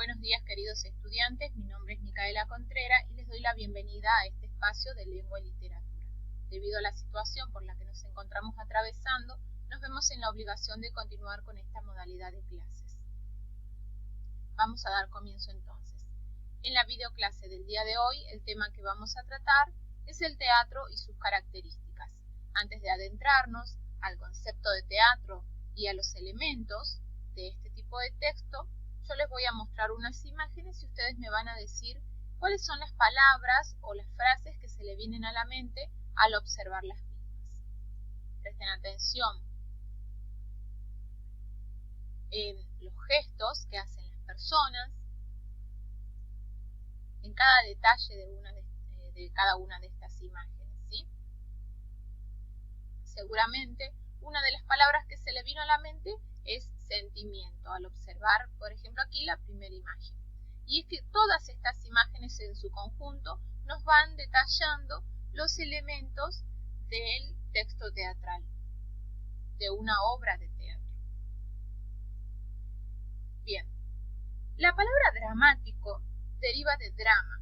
Buenos días, queridos estudiantes, mi nombre es Micaela Contreras y les doy la bienvenida a este espacio de lengua y literatura. Debido a la situación por la que nos encontramos atravesando, nos vemos en la obligación de continuar con esta modalidad de clases. Vamos a dar comienzo entonces. En la videoclase del día de hoy, el tema que vamos a tratar es el teatro y sus características. Antes de adentrarnos al concepto de teatro y a los elementos de este tipo de texto, yo les voy a mostrar unas imágenes y ustedes me van a decir cuáles son las palabras o las frases que se le vienen a la mente al observar las mismas. Presten atención en los gestos que hacen las personas, en cada detalle de cada una de estas imágenes, ¿sí? Seguramente una de las palabras que se le vino a la mente es sentimiento, al observar, por ejemplo, aquí la primera imagen. Y es que todas estas imágenes en su conjunto nos van detallando los elementos del texto teatral, de una obra de teatro. Bien, la palabra dramático deriva de drama.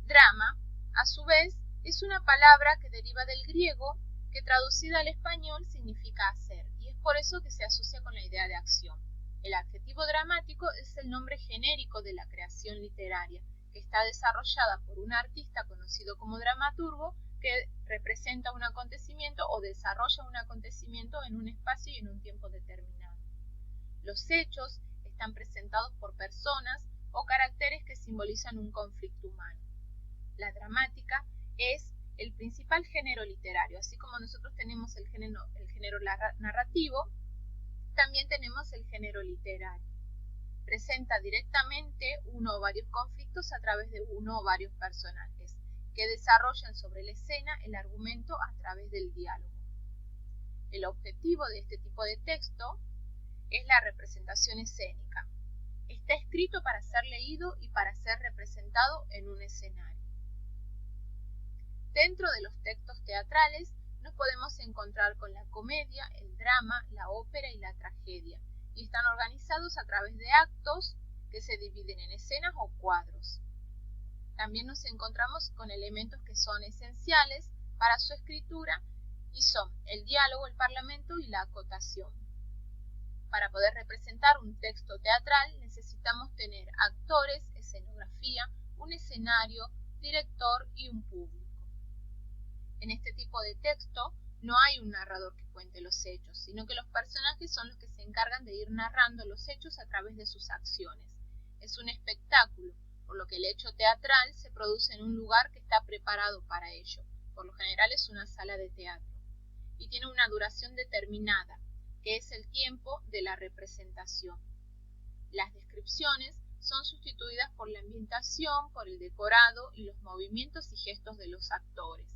Drama, a su vez, es una palabra que deriva del griego, que traducida al español significa hacer, y es por eso que se asocia con la idea de acción. El adjetivo dramático es el nombre genérico de la creación literaria, que está desarrollada por un artista conocido como dramaturgo, que representa un acontecimiento o desarrolla un acontecimiento en un espacio y en un tiempo determinado. Los hechos están presentados por personas o caracteres que simbolizan un conflicto humano. La dramática es el principal género literario, así como nosotros tenemos el género narrativo, también tenemos el género literario. Presenta directamente uno o varios conflictos a través de uno o varios personajes, que desarrollan sobre la escena el argumento a través del diálogo. El objetivo de este tipo de texto es la representación escénica. Está escrito para ser leído y para ser representado en un escenario. Dentro de los textos teatrales nos podemos encontrar con la comedia, el drama, la ópera y la tragedia, y están organizados a través de actos que se dividen en escenas o cuadros. También nos encontramos con elementos que son esenciales para su escritura y son el diálogo, el parlamento y la acotación. Para poder representar un texto teatral necesitamos tener actores, escenografía, un escenario, director y un público. En este tipo de texto no hay un narrador que cuente los hechos, sino que los personajes son los que se encargan de ir narrando los hechos a través de sus acciones. Es un espectáculo, por lo que el hecho teatral se produce en un lugar que está preparado para ello. Por lo general es una sala de teatro. Y tiene una duración determinada, que es el tiempo de la representación. Las descripciones son sustituidas por la ambientación, por el decorado y los movimientos y gestos de los actores.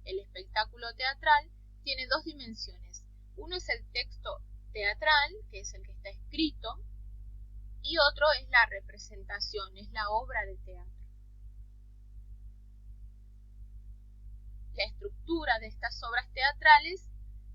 El espectáculo teatral tiene dos dimensiones. Uno es el texto teatral, que es el que está escrito, y otro es la representación, es la obra de teatro. La estructura de estas obras teatrales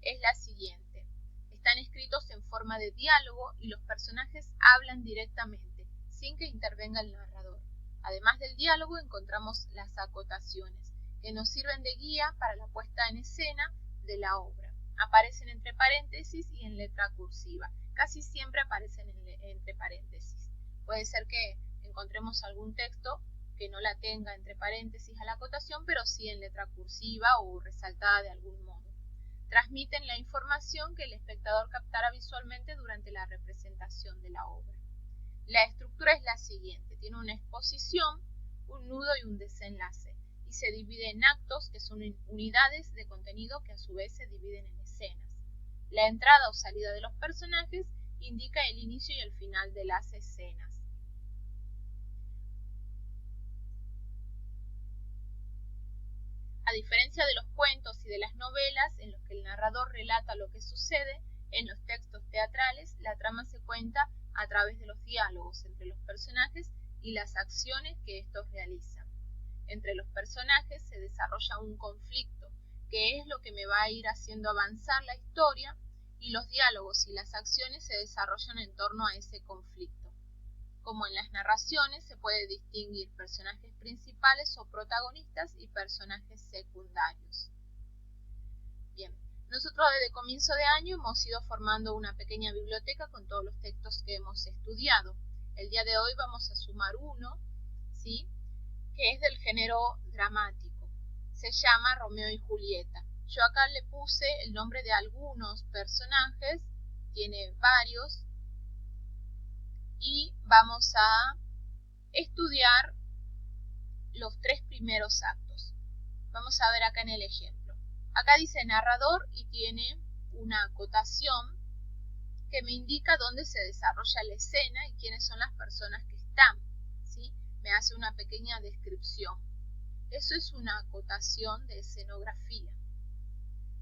es la siguiente. Están escritos en forma de diálogo y los personajes hablan directamente, sin que intervenga el narrador. Además del diálogo encontramos las acotaciones, que nos sirven de guía para la puesta en escena de la obra. Aparecen entre paréntesis y en letra cursiva. Casi siempre aparecen entre paréntesis. Puede ser que encontremos algún texto que no la tenga entre paréntesis a la acotación, pero sí en letra cursiva o resaltada de algún modo. Transmiten la información que el espectador captará visualmente durante la representación de la obra. La estructura es la siguiente. Tiene una exposición, un nudo y un desenlace. Y se divide en actos, que son unidades de contenido que a su vez se dividen en escenas. La entrada o salida de los personajes indica el inicio y el final de las escenas. A diferencia de los cuentos y de las novelas, en los que el narrador relata lo que sucede, en los textos teatrales la trama se cuenta a través de los diálogos entre los personajes y las acciones que estos realizan. Entre los personajes se desarrolla un conflicto, que es lo que me va a ir haciendo avanzar la historia, y los diálogos y las acciones se desarrollan en torno a ese conflicto. Como en las narraciones, se puede distinguir personajes principales o protagonistas y personajes secundarios. Bien, nosotros desde comienzo de año hemos ido formando una pequeña biblioteca con todos los textos que hemos estudiado. El día de hoy vamos a sumar uno, ¿sí?, que es del género dramático. Se llama Romeo y Julieta. Yo acá le puse el nombre de algunos personajes, tiene varios, y vamos a estudiar los 3 primeros actos. Vamos a ver acá en el ejemplo. Acá dice narrador y tiene una acotación que me indica dónde se desarrolla la escena y quiénes son las personas que están, ¿sí? Me hace una pequeña descripción. Eso es una acotación de escenografía.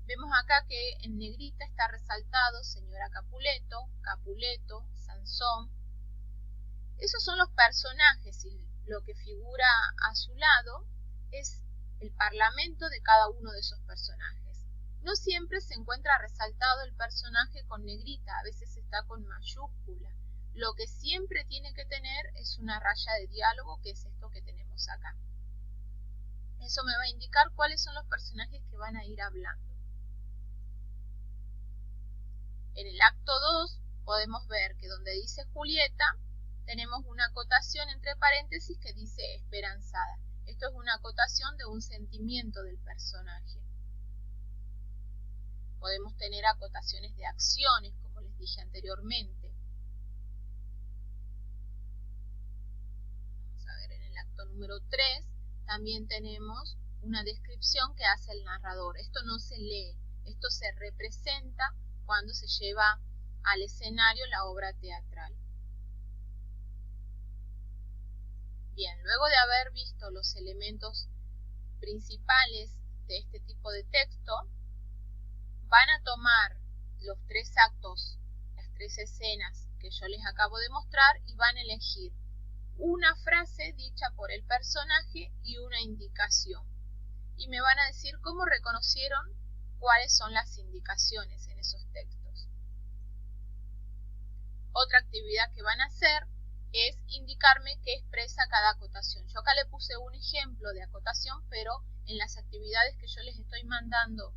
Vemos acá que en negrita está resaltado señora Capuleto, Capuleto, Sansón. Esos son los personajes y lo que figura a su lado es el parlamento de cada uno de esos personajes. No siempre se encuentra resaltado el personaje con negrita, a veces está con mayúscula. Lo que siempre tiene que tener es una raya de diálogo, que es esto que tenemos acá. Eso me va a indicar cuáles son los personajes que van a ir hablando. En el acto 2 podemos ver que donde dice Julieta, tenemos una acotación entre paréntesis que dice esperanzada. Esto es una acotación de un sentimiento del personaje. Podemos tener acotaciones de acciones, como les dije anteriormente. Vamos a ver, en el acto número 3 también tenemos una descripción que hace el narrador. Esto no se lee, esto se representa cuando se lleva al escenario la obra teatral. Bien, luego de haber visto los elementos principales de este tipo de texto, van a tomar los 3 actos, las 3 escenas que yo les acabo de mostrar y van a elegir una frase dicha por el personaje y una indicación. Y me van a decir cómo reconocieron cuáles son las indicaciones en esos textos. Otra actividad que van a hacer es indicarme qué expresa cada acotación. Yo acá le puse un ejemplo de acotación, pero en las actividades que yo les estoy mandando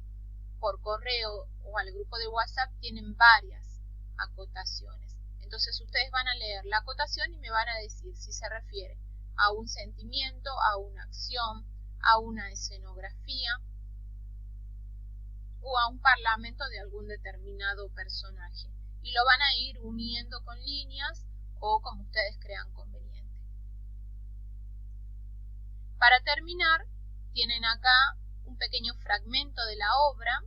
por correo o al grupo de WhatsApp tienen varias acotaciones. Entonces ustedes van a leer la acotación y me van a decir si se refiere a un sentimiento, a una acción, a una escenografía o a un parlamento de algún determinado personaje. Y lo van a ir uniendo con líneas o como ustedes crean conveniente. Para terminar, tienen acá un pequeño fragmento de la obra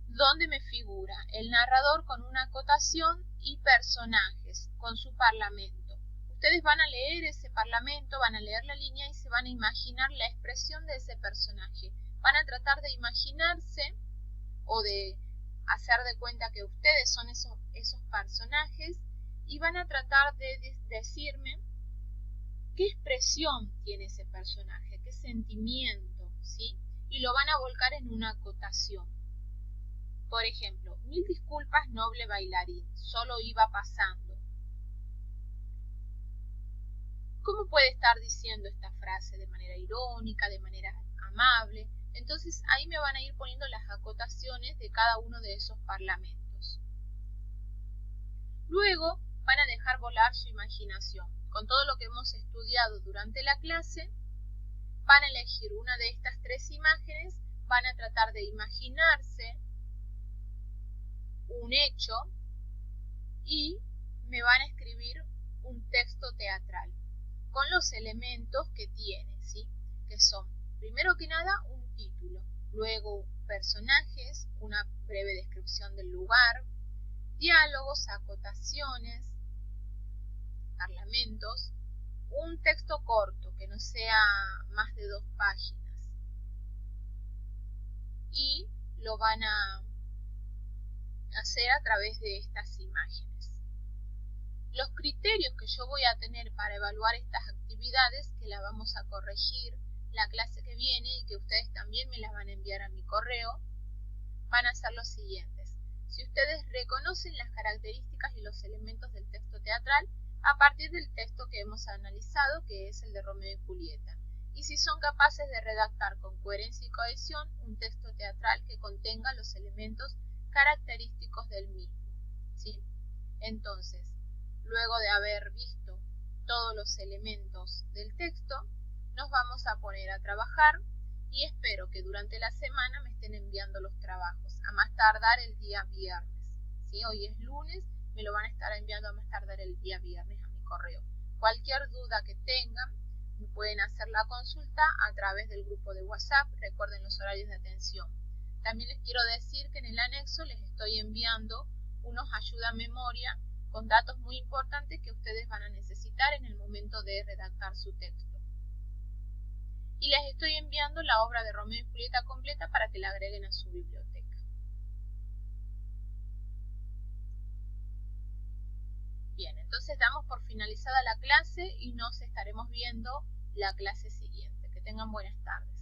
donde me figura el narrador con una acotación y personajes con su parlamento. Ustedes van a leer ese parlamento, van a leer la línea y se van a imaginar la expresión de ese personaje. Van a tratar de imaginarse o de hacer de cuenta que ustedes son esos personajes y van a tratar de decirme qué expresión tiene ese personaje, qué sentimiento, ¿sí? Y lo van a volcar en una acotación. Por ejemplo, mil disculpas, noble bailarín, solo iba pasando. ¿Cómo puede estar diciendo esta frase? ¿De manera irónica, de manera amable? Entonces ahí me van a ir poniendo las acotaciones de cada uno de esos parlamentos. Luego van a dejar volar su imaginación. Con todo lo que hemos estudiado durante la clase, van a elegir una de estas 3 imágenes, van a tratar de imaginarse un hecho y me van a escribir un texto teatral con los elementos que tiene, ¿sí? Que son, primero que nada, un título, luego personajes, una breve descripción del lugar, diálogos, acotaciones, parlamentos, un texto corto que no sea más de 2 páginas y lo van a hacer a través de estas imágenes. Los criterios que yo voy a tener para evaluar estas actividades, que las vamos a corregir la clase que viene y que ustedes también me las van a enviar a mi correo, van a ser los siguientes. Si ustedes reconocen las características y los elementos del texto teatral, a partir del texto que hemos analizado, que es el de Romeo y Julieta. Y si son capaces de redactar con coherencia y cohesión un texto teatral que contenga los elementos característicos del mismo, ¿sí? Entonces, luego de haber visto todos los elementos del texto, nos vamos a poner a trabajar y espero que durante la semana me estén enviando los trabajos, a más tardar el día viernes, ¿sí? Hoy es lunes, me lo van a estar enviando a más tardar el día viernes a mi correo. Cualquier duda que tengan, me pueden hacer la consulta a través del grupo de WhatsApp. Recuerden los horarios de atención. También les quiero decir que en el anexo les estoy enviando unos ayuda a memoria con datos muy importantes que ustedes van a necesitar en el momento de redactar su texto. Y les estoy enviando la obra de Romeo y Julieta completa para que la agreguen a su biblioteca. Bien, entonces damos por finalizada la clase y nos estaremos viendo la clase siguiente. Que tengan buenas tardes.